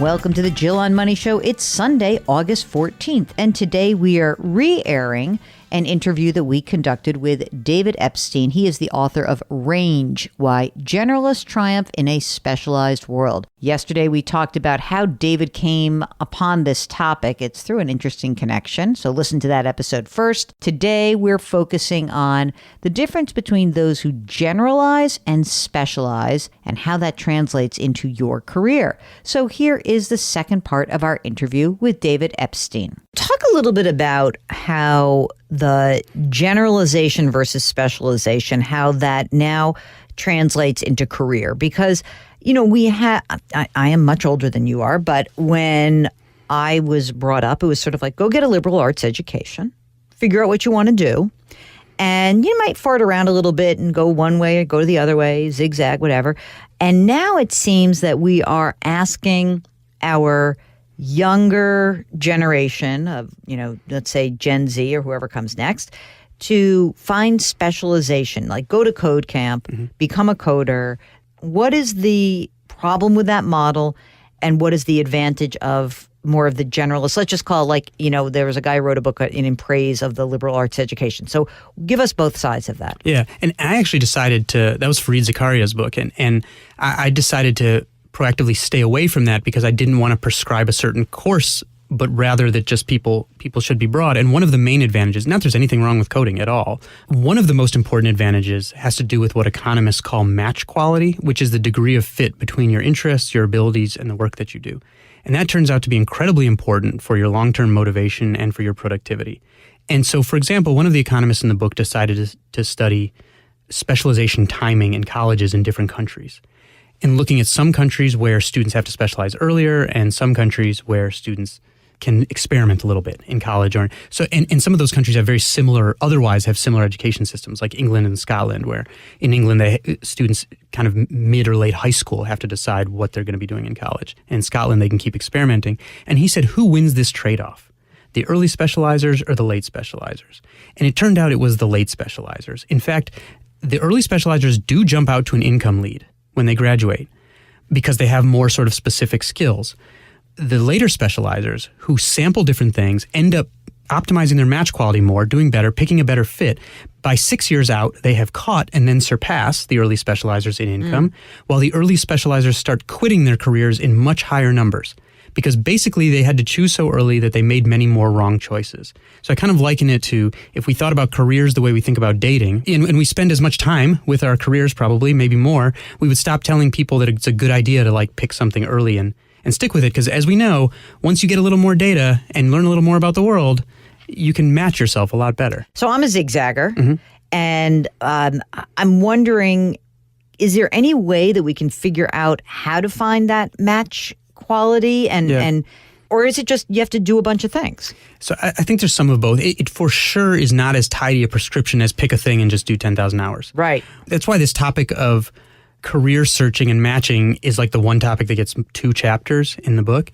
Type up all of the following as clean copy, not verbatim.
Welcome to the Jill on Money Show. It's Sunday, August 14th, and today we are re-airing an interview that we conducted with David Epstein. He is the author of Range, Why Generalists Triumph in a Specialized World. Yesterday, we talked about how David came upon this topic. It's through an interesting connection, so listen to that episode first. Today, we're focusing on the difference between those who generalize and specialize and how that translates into your career. So here is the second part of our interview with David Epstein. Talk a little bit about how the generalization versus specialization, how that now translates into career. Because, you know, I am much older than you are, but when I was brought up, it was sort of like, go get a liberal arts education, figure out what you want to do. And you might fart around a little bit and go one way, go the other way, zigzag, whatever. And now it seems that we are asking our younger generation of, let's say Gen Z or whoever comes next, to find specialization, like go to code camp, become a coder. What is the problem with that model, and what is the advantage of more of the generalist? Let's just call it there was a guy who wrote a book in praise of the liberal arts education. So give us both sides of that. Yeah, and I actually decided that was Fareed Zakaria's book, and I decided to proactively stay away from that because I didn't want to prescribe a certain course, but rather that just people should be broad. And one of the main advantages, not that there's anything wrong with coding at all, one of the most important advantages has to do with what economists call match quality, which is the degree of fit between your interests, your abilities, and the work that you do. And that turns out to be incredibly important for your long-term motivation and for your productivity. And so, for example, one of the economists in the book decided to study specialization timing in colleges in different countries, and looking at some countries where students have to specialize earlier and some countries where students can experiment a little bit in college. And some of those countries otherwise have similar education systems, like England and Scotland, where in England, students kind of mid or late high school have to decide what they're going to be doing in college. In Scotland, they can keep experimenting. And he said, who wins this trade-off? The early specializers or the late specializers? And it turned out it was the late specializers. In fact, the early specializers do jump out to an income lead when they graduate because they have more sort of specific skills. The later specializers who sample different things end up optimizing their match quality more, doing better, picking a better fit. By 6 years out, they have caught and then surpassed the early specializers in income, while the early specializers start quitting their careers in much higher numbers, because basically they had to choose so early that they made many more wrong choices. So I kind of liken it to, if we thought about careers the way we think about dating, and we spend as much time with our careers probably, maybe more, we would stop telling people that it's a good idea to pick something early and stick with it. Because as we know, once you get a little more data and learn a little more about the world, you can match yourself a lot better. So I'm a zigzagger, and I'm wondering, is there any way that we can figure out how to find that match quality or is it just you have to do a bunch of things? So I think there's some of both. It for sure is not as tidy a prescription as pick a thing and just do 10,000 hours. Right. That's why this topic of career searching and matching is like the one topic that gets 2 chapters in the book.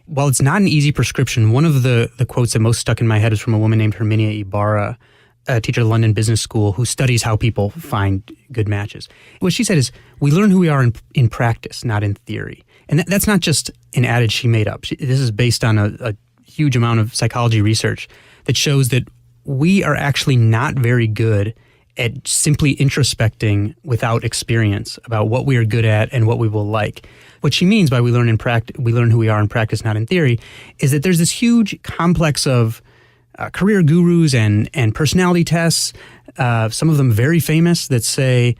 While it's not an easy prescription, one of the quotes that most stuck in my head is from a woman named Herminia Ibarra, a teacher at London Business School who studies how people find good matches. What she said is, we learn who we are in practice, not in theory. And that's not just an adage she made up. This is based on a huge amount of psychology research that shows that we are actually not very good at simply introspecting without experience about what we are good at and what we will like. What she means by we learn who we are in practice, not in theory, is that there's this huge complex of career gurus and personality tests, some of them very famous, that say,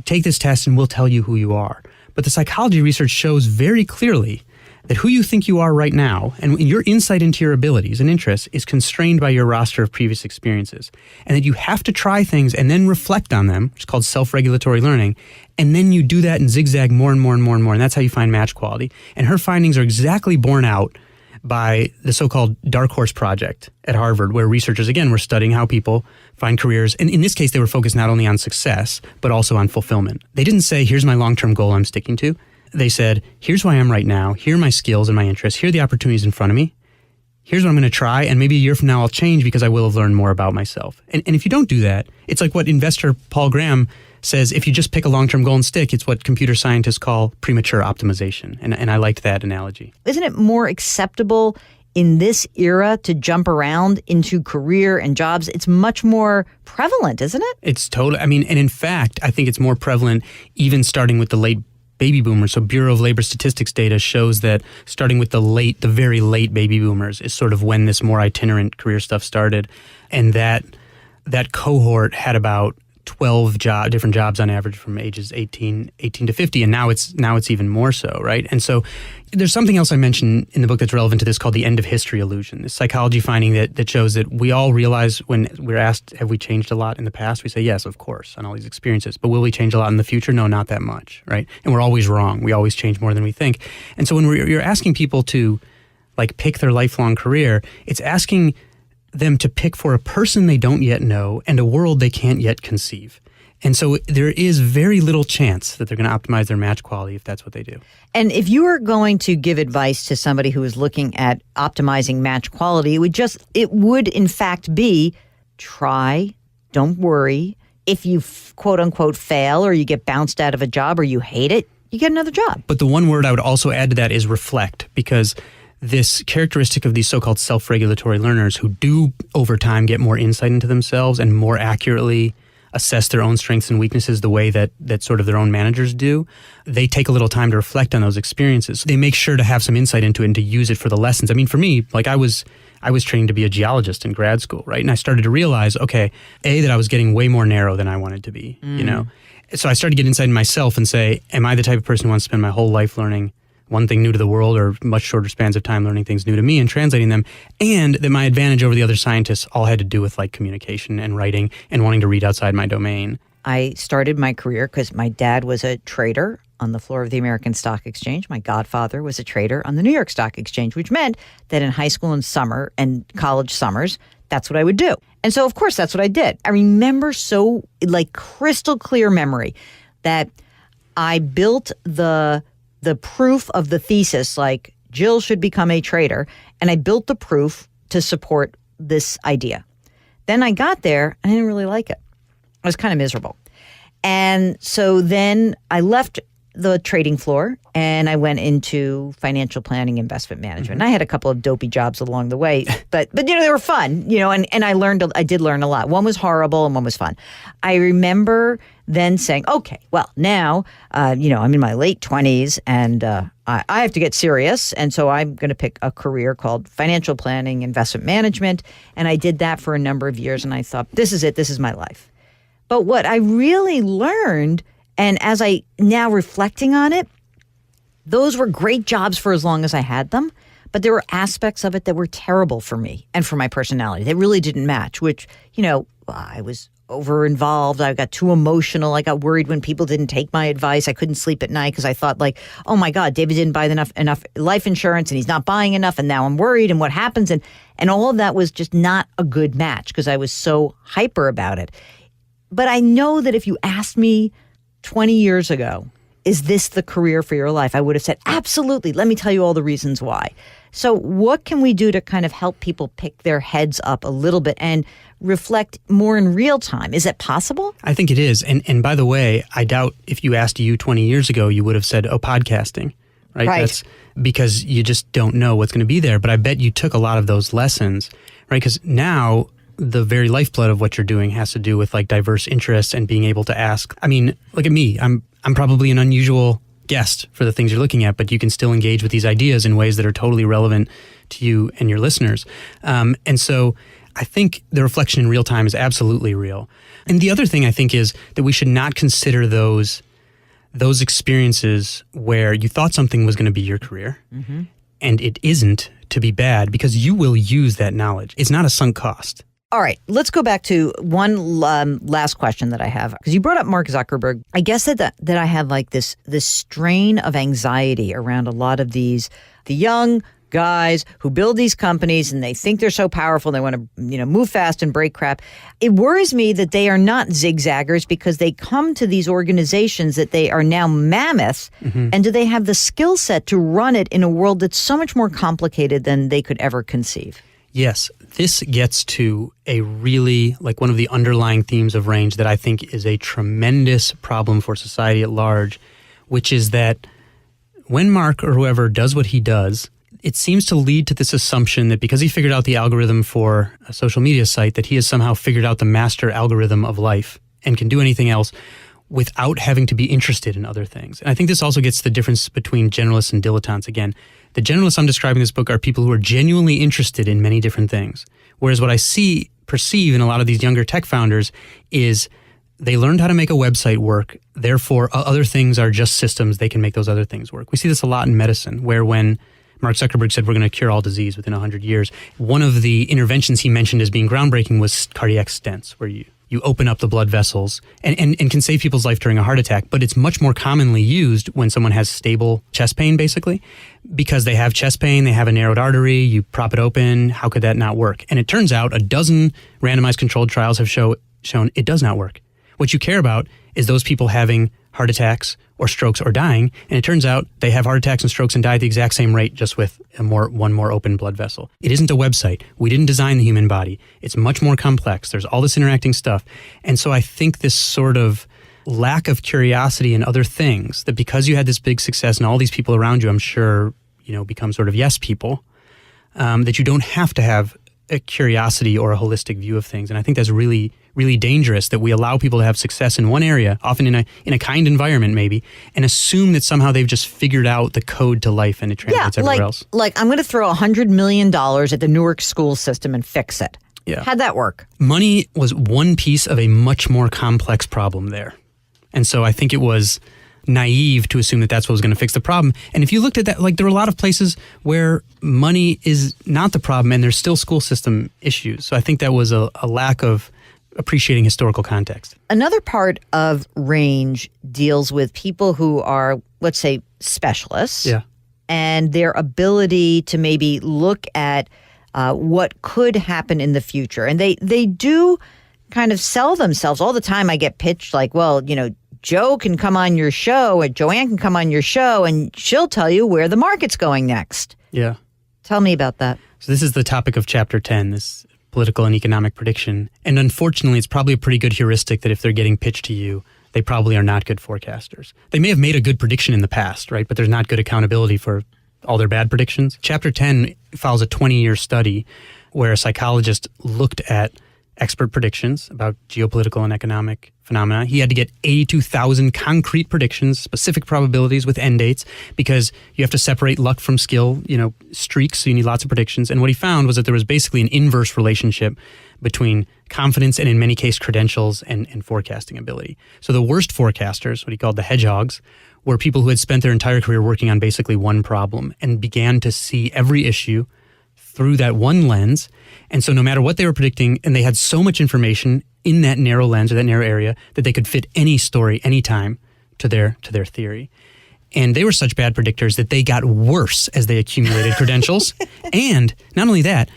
take this test and we'll tell you who you are. But the psychology research shows very clearly that who you think you are right now and your insight into your abilities and interests is constrained by your roster of previous experiences, and that you have to try things and then reflect on them, which is called self-regulatory learning, and then you do that and zigzag more and more and more and more, and that's how you find match quality. And her findings are exactly borne out by the so-called Dark Horse Project at Harvard, where researchers, again, were studying how people find careers. And in this case, they were focused not only on success, but also on fulfillment. They didn't say, here's my long-term goal I'm sticking to. They said, here's who I am right now. Here are my skills and my interests. Here are the opportunities in front of me. Here's what I'm going to try. And maybe a year from now, I'll change because I will have learned more about myself. And if you don't do that, it's like what investor Paul Graham says if you just pick a long-term goal and stick, it's what computer scientists call premature optimization. And I liked that analogy. Isn't it more acceptable in this era to jump around into career and jobs? It's much more prevalent, isn't it? It's totally, and in fact, I think it's more prevalent even starting with the late baby boomers. So Bureau of Labor Statistics data shows that starting with the very late baby boomers is sort of when this more itinerant career stuff started. And that cohort had about 12 different jobs on average from ages 18 to 50, and now it's even more so, right? And so there's something else I mentioned in the book that's relevant to this called the end of history illusion, this psychology finding that shows that we all realize when we're asked, have we changed a lot in the past? We say, yes, of course, on all these experiences. But will we change a lot in the future? No, not that much, right? And we're always wrong. We always change more than we think. And so when you're asking people to pick their lifelong career, it's asking them to pick for a person they don't yet know and a world they can't yet conceive. And so there is very little chance that they're going to optimize their match quality if that's what they do. And if you were going to give advice to somebody who is looking at optimizing match quality, it would in fact be try, don't worry. If you quote unquote fail or you get bounced out of a job or you hate it, you get another job. But the one word I would also add to that is reflect, because this characteristic of these so-called self-regulatory learners who do over time get more insight into themselves and more accurately assess their own strengths and weaknesses the way that sort of their own managers do, they take a little time to reflect on those experiences. They make sure to have some insight into it and to use it for the lessons. I mean, for me, I was trained to be a geologist in grad school, right? And I started to realize, okay, that I was getting way more narrow than I wanted to be, you know? So I started to get insight in myself and say, am I the type of person who wants to spend my whole life learning one thing new to the world or much shorter spans of time learning things new to me and translating them, and that my advantage over the other scientists all had to do with communication and writing and wanting to read outside my domain. I started my career because my dad was a trader on the floor of the American Stock Exchange. My godfather was a trader on the New York Stock Exchange, which meant that in high school and summer and college summers, that's what I would do. And so, of course, that's what I did. I remember so crystal clear memory that I built the proof of the thesis, Jill should become a trader, and I built the proof to support this idea. Then I got there, and I didn't really like it. I was kind of miserable. And so then I left the trading floor, and I went into financial planning, investment management. And I had a couple of dopey jobs along the way, but they were fun, and I did learn a lot. One was horrible and one was fun. I remember then saying, okay, well, now, I'm in my late 20s and I have to get serious. And so I'm going to pick a career called financial planning, investment management. And I did that for a number of years. And I thought, this is it. This is my life. But what I really learned, and as I now reflecting on it, those were great jobs for as long as I had them. But there were aspects of it that were terrible for me and for my personality. They really didn't match, which, I was over-involved. I got too emotional. I got worried when people didn't take my advice. I couldn't sleep at night because I thought oh my God, David didn't buy enough life insurance and he's not buying enough and now I'm worried and what happens? And all of that was just not a good match because I was so hyper about it. But I know that if you asked me 20 years ago, is this the career for your life? I would have said, absolutely. Let me tell you all the reasons why. So what can we do to kind of help people pick their heads up a little bit and reflect more in real time? Is it possible? I think it is. And by the way, I doubt if you asked you 20 years ago, you would have said, podcasting, right? That's because you just don't know what's going to be there. But I bet you took a lot of those lessons, right? Because now the very lifeblood of what you're doing has to do with diverse interests and being able to ask. I mean, look at me. I'm probably an unusual guest for the things you're looking at, but you can still engage with these ideas in ways that are totally relevant to you and your listeners. And so I think the reflection in real time is absolutely real. And the other thing I think is that we should not consider those experiences where you thought something was going to be your career and it isn't to be bad, because you will use that knowledge. It's not a sunk cost. All right, let's go back to one last question that I have, because you brought up Mark Zuckerberg. I guess that I have this strain of anxiety around a lot of the young guys who build these companies and they think they're so powerful. They want to, move fast and break crap. It worries me that they are not zigzaggers because they come to these organizations that they are now mammoths. And do they have the skill set to run it in a world that's so much more complicated than they could ever conceive? Yes, This gets to a really, like, one of the underlying themes of Range that I think is a tremendous problem for society at large, which is that when Mark or whoever does what he does, it seems to lead to this assumption that because he figured out the algorithm for a social media site, that he has somehow figured out the master algorithm of life and can do anything else without having to be interested in other things. And I think this also gets to the difference between generalists and dilettantes. Again, the generalists I'm describing in this book are people who are genuinely interested in many different things. Whereas what I perceive in a lot of these younger tech founders is they learned how to make a website work. Therefore, other things are just systems. They can make those other things work. We see this a lot in medicine, where when Mark Zuckerberg said we're going to cure all disease within 100 years, one of the interventions he mentioned as being groundbreaking was cardiac stents, where you open up the blood vessels and can save people's life during a heart attack. But it's much more commonly used when someone has stable chest pain, basically, because they have chest pain, they have a narrowed artery, you prop it open. How could that not work? And it turns out a dozen randomized controlled trials have shown it does not work. What you care about is those people having heart attacks or strokes or dying. And it turns out they have heart attacks and strokes and die at the exact same rate, just with one more open blood vessel. It isn't a website. We didn't design the human body. It's much more complex. There's all this interacting stuff. And so I think this sort of lack of curiosity in other things, that because you had this big success and all these people around you, I'm sure, become sort of yes people, that you don't have to have a curiosity or a holistic view of things. And I think that's really, really dangerous, that we allow people to have success in one area, often in a kind environment maybe, and assume that somehow they've just figured out the code to life and it translates everywhere else. Like, I'm going to throw $100 million at the Newark school system and fix it. Yeah. How'd that work? Money was one piece of a much more complex problem there. And so I think it was naive to assume that that's what was going to fix the problem. And if you looked at that, like, there were a lot of places where money is not the problem and there's still school system issues. So I think that was a lack of appreciating historical context. Another part of Range deals with people who are, let's say, specialists. Yeah. And their ability to maybe look at what could happen in the future. And they do kind of sell themselves all the time. I get pitched like, well, Joe can come on your show, or Joanne can come on your show, and she'll tell you where the market's going next. Yeah. Tell me about that. So this is the topic of chapter 10, this political and economic prediction. And unfortunately, it's probably a pretty good heuristic that if they're getting pitched to you, they probably are not good forecasters. They may have made a good prediction in the past, right? But there's not good accountability for all their bad predictions. Chapter 10 follows a 20-year study where a psychologist looked at expert predictions about geopolitical and economic phenomena. He had to get 82,000 concrete predictions, specific probabilities with end dates, because you have to separate luck from skill, streaks, so you need lots of predictions. And what he found was that there was basically an inverse relationship between confidence and, in many cases, credentials and forecasting ability. So the worst forecasters, what he called the hedgehogs, were people who had spent their entire career working on basically one problem and began to see every issue through that one lens. And so no matter what they were predicting, and they had so much information in that narrow lens or that narrow area, that they could fit any story anytime to their theory. And they were such bad predictors that they got worse as they accumulated credentials. And not only that,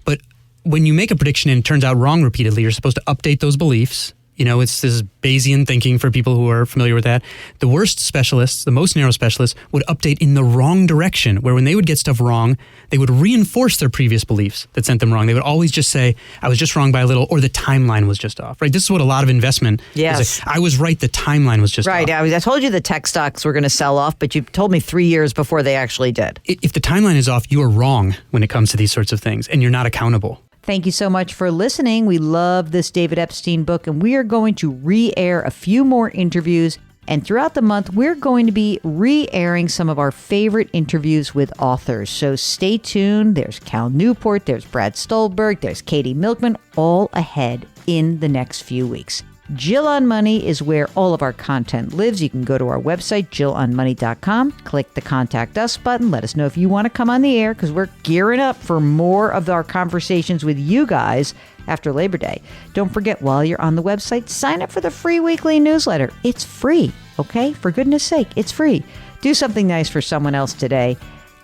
but when you make a prediction and it turns out wrong repeatedly, you're supposed to update those beliefs. It's this Bayesian thinking for people who are familiar with that. The worst specialists, the most narrow specialists, would update in the wrong direction, where when they would get stuff wrong, they would reinforce their previous beliefs that sent them wrong. They would always just say, I was just wrong by a little, or the timeline was just off, right? This is what a lot of investment is. I was right, the timeline was just off. Right, I told you the tech stocks were going to sell off, but you told me 3 years before they actually did. If the timeline is off, you are wrong when it comes to these sorts of things, and you're not accountable. Thank you so much for listening. We love this David Epstein book, and we are going to re-air a few more interviews. And throughout the month, we're going to be re-airing some of our favorite interviews with authors. So stay tuned. There's Cal Newport, there's Brad Stolberg, there's Katie Milkman, all ahead in the next few weeks. Jill on Money is where all of our content lives. You can go to our website, jillonmoney.com, click the Contact Us button. Let us know if you want to come on the air, because we're gearing up for more of our conversations with you guys after Labor Day. Don't forget, while you're on the website, sign up for the free weekly newsletter. It's free, okay? For goodness sake, it's free. Do something nice for someone else today.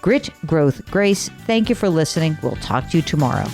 Grit, growth, grace. Thank you for listening. We'll talk to you tomorrow.